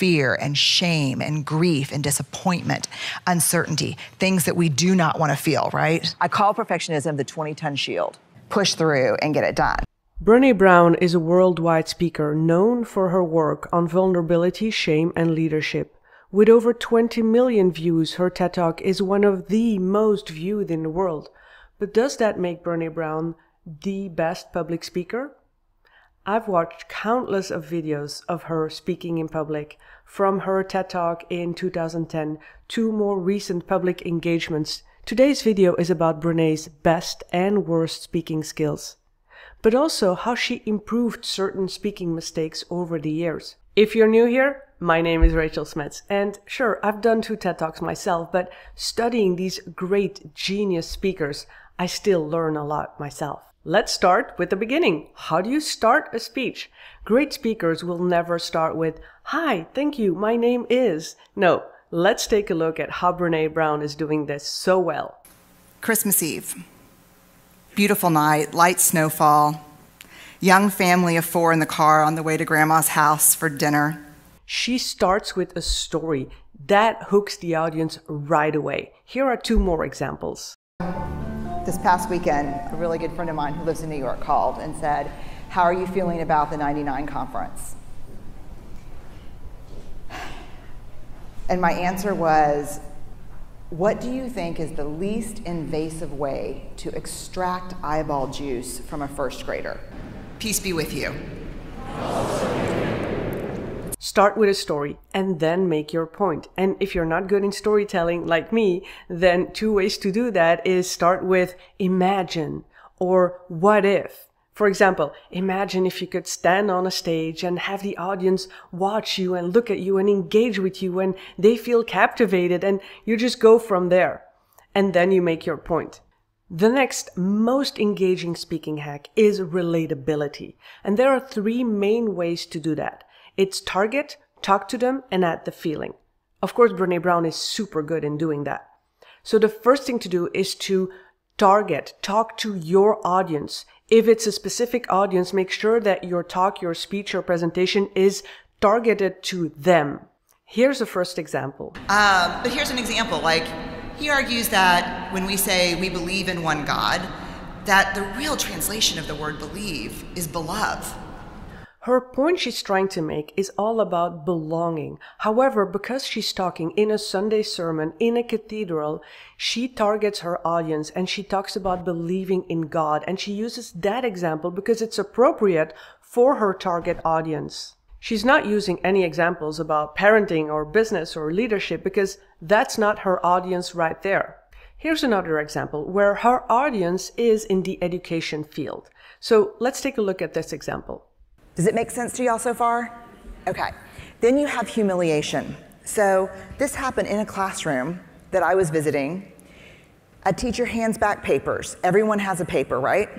fear and shame and grief and disappointment, uncertainty, things that we do not want to feel, right? I call perfectionism the 20-ton shield. Push through and get it done. Brene Brown is a worldwide speaker known for her work on vulnerability, shame, and leadership. With over 20 million views, her TED Talk is one of the most viewed in the world. But does that make Brene Brown the best public speaker? I've watched countless of videos of her speaking in public, from her TED Talk in 2010 to more recent public engagements. Today's video is about Brene's best and worst speaking skills, but also how she improved certain speaking mistakes over the years. If you're new here, my name is Rachel Smets, and sure, I've done 2 TED Talks myself, but studying these great genius speakers, I still learn a lot myself. Let's start with the beginning. How do you start a speech? Great speakers will never start with, "Hi, thank you, my name is." No, let's take a look at how Brene Brown is doing this so well. Christmas Eve. Beautiful night, light snowfall. Young family of 4 in the car on the way to Grandma's house for dinner. She starts with a story that hooks the audience right away. Here are 2 more examples. This past weekend, a really good friend of mine who lives in New York called and said, "How are you feeling about the 99 conference?" And my answer was, "What do you think is the least invasive way to extract eyeball juice from a first grader?" Peace be with you. Start with a story and then make your point. And if you're not good in storytelling like me, then 2 ways to do that is start with imagine or what if. For example, imagine if you could stand on a stage and have the audience watch you and look at you and engage with you and they feel captivated, and you just go from there. And then you make your point. The next most engaging speaking hack is relatability. And there are 3 main ways to do that. It's target, talk to them, and add the feeling. Of course, Brene Brown is super good in doing that. So the first thing to do is to target, talk to your audience. If it's a specific audience, make sure that your talk, your speech, your presentation is targeted to them. Here's the first example. But here's an example, like he argues that when we say we believe in one God, that the real translation of the word believe is beloved. Her point she's trying to make is all about belonging. However, because she's talking in a Sunday sermon in a cathedral, she targets her audience and she talks about believing in God. And she uses that example because it's appropriate for her target audience. She's not using any examples about parenting or business or leadership because that's not her audience right there. Here's another example where her audience is in the education field. So let's take a look at this example. Does it make sense to y'all so far? Okay. Then you have humiliation. So this happened in a classroom that I was visiting. A teacher hands back papers. Everyone has a paper, right?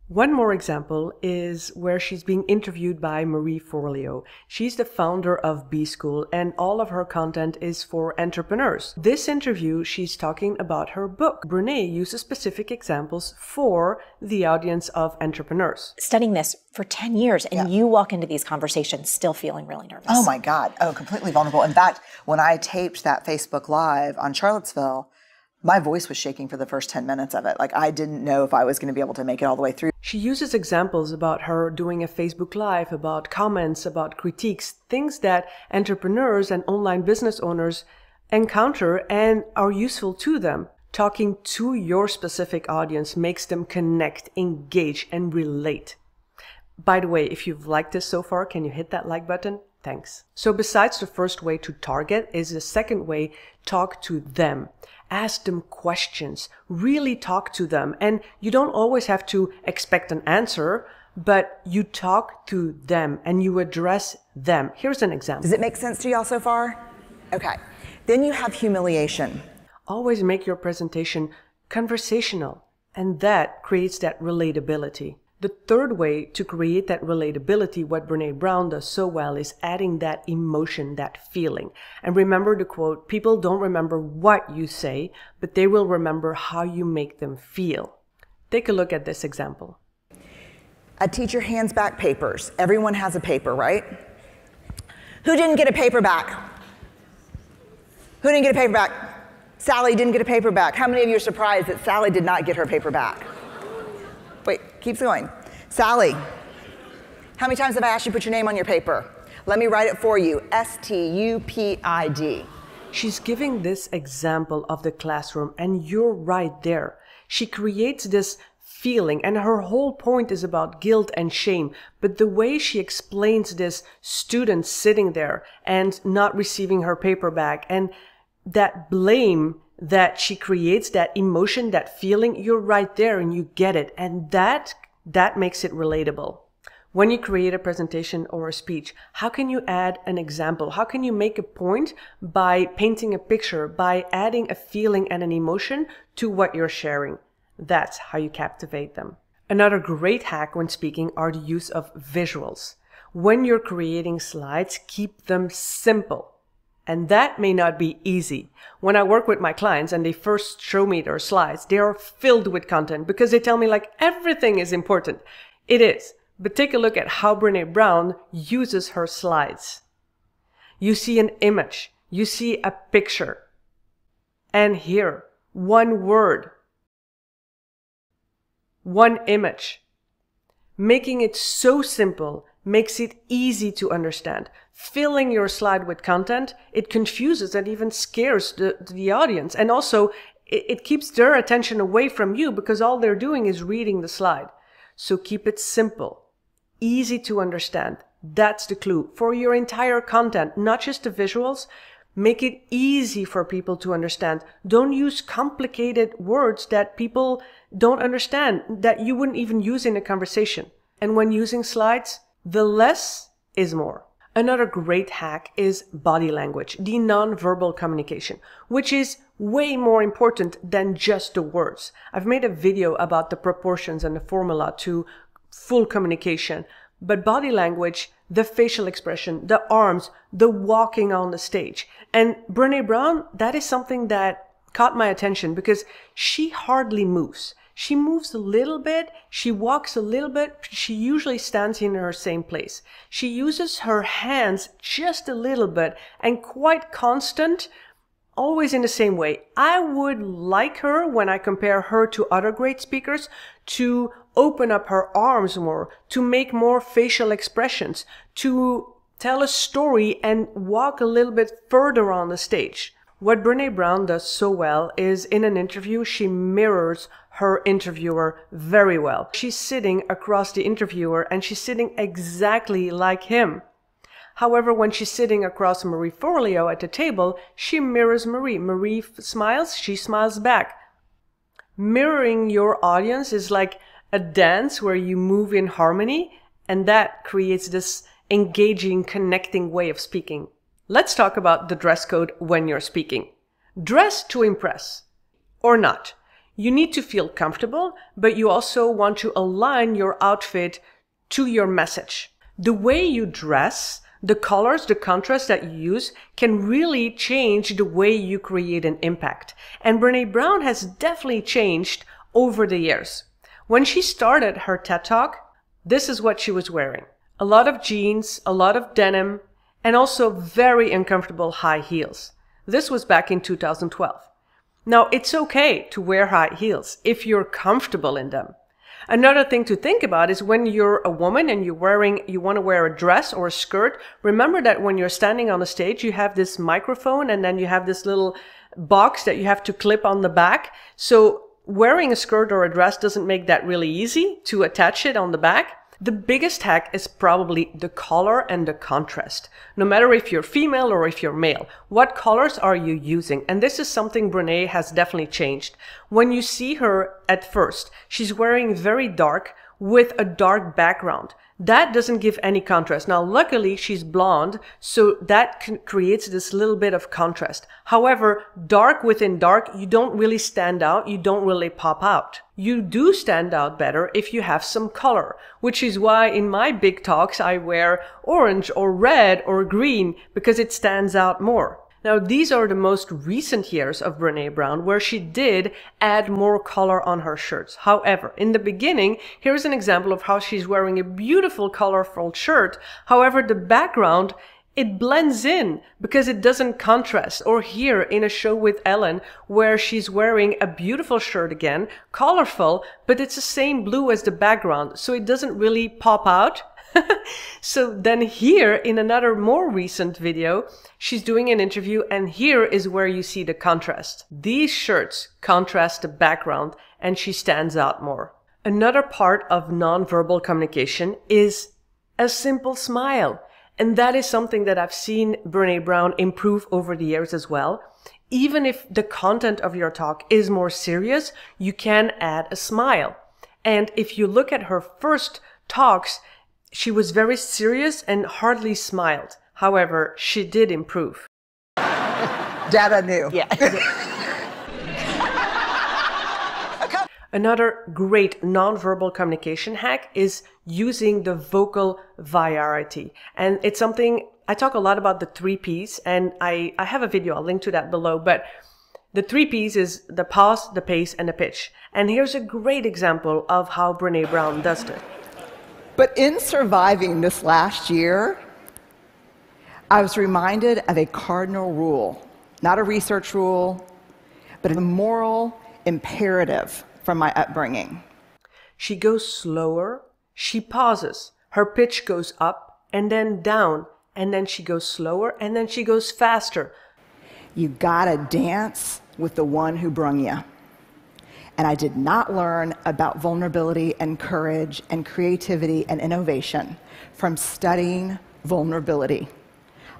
One more example is where she's being interviewed by Marie Forleo. She's the founder of B School and all of her content is for entrepreneurs. This interview, she's talking about her book. Brene uses specific examples for the audience of entrepreneurs. Studying this for 10 years and you walk into these conversations still feeling really nervous. Oh my God. Oh, completely vulnerable. In fact, when I taped that Facebook Live on Charlottesville, my voice was shaking for the first 10 minutes of it. Like I didn't know if I was going to be able to make it all the way through. She uses examples about her doing a Facebook Live, about comments, about critiques, things that entrepreneurs and online business owners encounter and are useful to them. Talking to your specific audience makes them connect, engage, and relate. By the way, if you've liked this so far, can you hit that like button? Thanks. So besides the first way to target is the second way, talk to them. Ask them questions, really talk to them. And you don't always have to expect an answer, but you talk to them and you address them. Here's an example. Does it make sense to y'all so far? Okay. Then you have humiliation. Always make your presentation conversational, and that creates that relatability. The third way to create that relatability, what Brene Brown does so well, is adding that emotion, that feeling. And remember the quote, people don't remember what you say, but they will remember how you make them feel. Take a look at this example. A teacher hands back papers. Everyone has a paper, right? Who didn't get a paperback? Who didn't get a paperback? Sally didn't get a paperback. How many of you are surprised that Sally did not get her paperback? Wait, keeps going. Sally, how many times have I asked you to put your name on your paper? Let me write it for you. S-T-U-P-I-D. She's giving this example of the classroom, and you're right there. She creates this feeling, and her whole point is about guilt and shame. But the way she explains this student sitting there and not receiving her paperback, and that blame that she creates, that emotion, that feeling, you're right there and you get it. And that makes it relatable. When you create a presentation or a speech, how can you add an example? How can you make a point by painting a picture, by adding a feeling and an emotion to what you're sharing? That's how you captivate them. Another great hack when speaking are the use of visuals. When you're creating slides, keep them simple. And that may not be easy. When I work with my clients and they first show me their slides, they are filled with content because they tell me like everything is important. It is. But take a look at how Brene Brown uses her slides. You see an image. You see a picture. And here, one word. One image. Making it so simple makes it easy to understand. Filling your slide with content, it confuses and even scares the audience. And also, it keeps their attention away from you because all they're doing is reading the slide. So keep it simple, easy to understand. That's the clue for your entire content, not just the visuals. Make it easy for people to understand. Don't use complicated words that people don't understand, that you wouldn't even use in a conversation. And when using slides, the less is more. Another great hack is body language, the non-verbal communication, which is way more important than just the words. I've made a video about the proportions and the formula to full communication, but body language, the facial expression, the arms, the walking on the stage. And Brene Brown, that is something that caught my attention because she hardly moves. She moves a little bit, she walks a little bit, she usually stands in her same place. She uses her hands just a little bit and quite constant, always in the same way. I would like her, when I compare her to other great speakers, to open up her arms more, to make more facial expressions, to tell a story and walk a little bit further on the stage. What Brene Brown does so well is in an interview, she mirrors her interviewer very well. She's sitting across the interviewer and she's sitting exactly like him. However, when she's sitting across Marie Forleo at the table, she mirrors Marie. Marie smiles, she smiles back. Mirroring your audience is like a dance where you move in harmony, and that creates this engaging, connecting way of speaking. Let's talk about the dress code when you're speaking. Dress to impress or not. You need to feel comfortable, but you also want to align your outfit to your message. The way you dress, the colors, the contrast that you use can really change the way you create an impact. And Brene Brown has definitely changed over the years. When she started her TED Talk, this is what she was wearing. A lot of jeans, a lot of denim, and also very uncomfortable high heels. This was back in 2012. Now, it's okay to wear high heels if you're comfortable in them. Another thing to think about is when you're a woman and you want to wear a dress or a skirt, remember that when you're standing on the stage, you have this microphone and then you have this little box that you have to clip on the back. So wearing a skirt or a dress doesn't make that really easy to attach it on the back. The biggest hack is probably the color and the contrast. No matter if you're female or if you're male, what colors are you using? And this is something Brene has definitely changed. When you see her at first, she's wearing very dark with a dark background. That doesn't give any contrast. Now, luckily, she's blonde, so that creates this little bit of contrast. However, dark within dark, you don't really stand out. You don't really pop out. You do stand out better if you have some color, which is why in my big talks, I wear orange or red or green because it stands out more. Now, these are the most recent years of Brene Brown where she did add more color on her shirts. However, in the beginning, here's an example of how she's wearing a beautiful colorful shirt. However, the background It blends in because it doesn't contrast. Or here in a show with Ellen where she's wearing a beautiful shirt again, colorful, but it's the same blue as the background, so it doesn't really pop out. So then here in another more recent video, she's doing an interview, and here is where you see the contrast. These shirts contrast the background and she stands out more. Another part of nonverbal communication is a simple smile. And that is something that I've seen Brene Brown improve over the years as well. Even if the content of your talk is more serious, you can add a smile. And if you look at her first talks, she was very serious and hardly smiled. However, she did improve. Data knew. Yeah. Another great nonverbal communication hack is using the vocal variety. And it's something, I talk a lot about the 3 Ps, and I have a video, I'll link to that below, but the 3 Ps is the pause, the pace, and the pitch. And here's a great example of how Brene Brown does it. But in surviving this last year, I was reminded of a cardinal rule, not a research rule, but a moral imperative from my upbringing. She goes slower, she pauses, her pitch goes up and then down, and then she goes slower, and then she goes faster. You gotta dance with the one who brung you. And I did not learn about vulnerability and courage and creativity and innovation from studying vulnerability.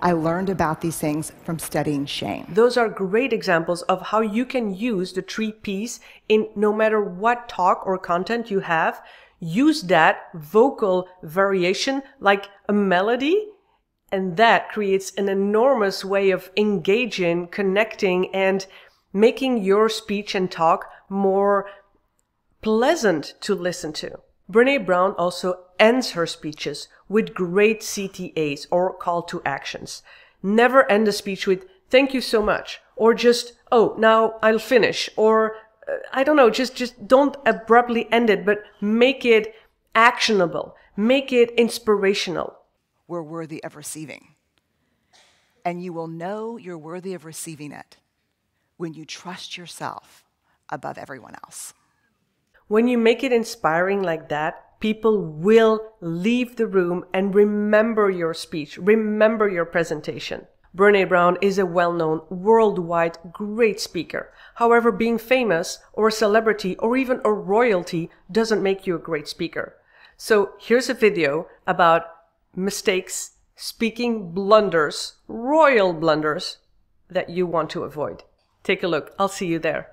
I learned about these things from studying shame. Those are great examples of how you can use the 3 Ps in no matter what talk or content you have. Use that vocal variation like a melody, and that creates an enormous way of engaging, connecting, and making your speech and talk more pleasant to listen to. Brene Brown also ends her speeches with great CTAs, or call to actions. Never end a speech with "thank you so much," or just "oh, now I'll finish," or I don't know, just don't abruptly end it, but make it actionable, make it inspirational. We're worthy of receiving. And you will know you're worthy of receiving it when you trust yourself above everyone else. When you make it inspiring like that, people will leave the room and remember your speech, remember your presentation. Brene Brown is a well-known, worldwide great speaker. However, being famous or a celebrity or even a royalty doesn't make you a great speaker. So here's a video about mistakes, speaking blunders, royal blunders that you want to avoid. Take a look. I'll see you there.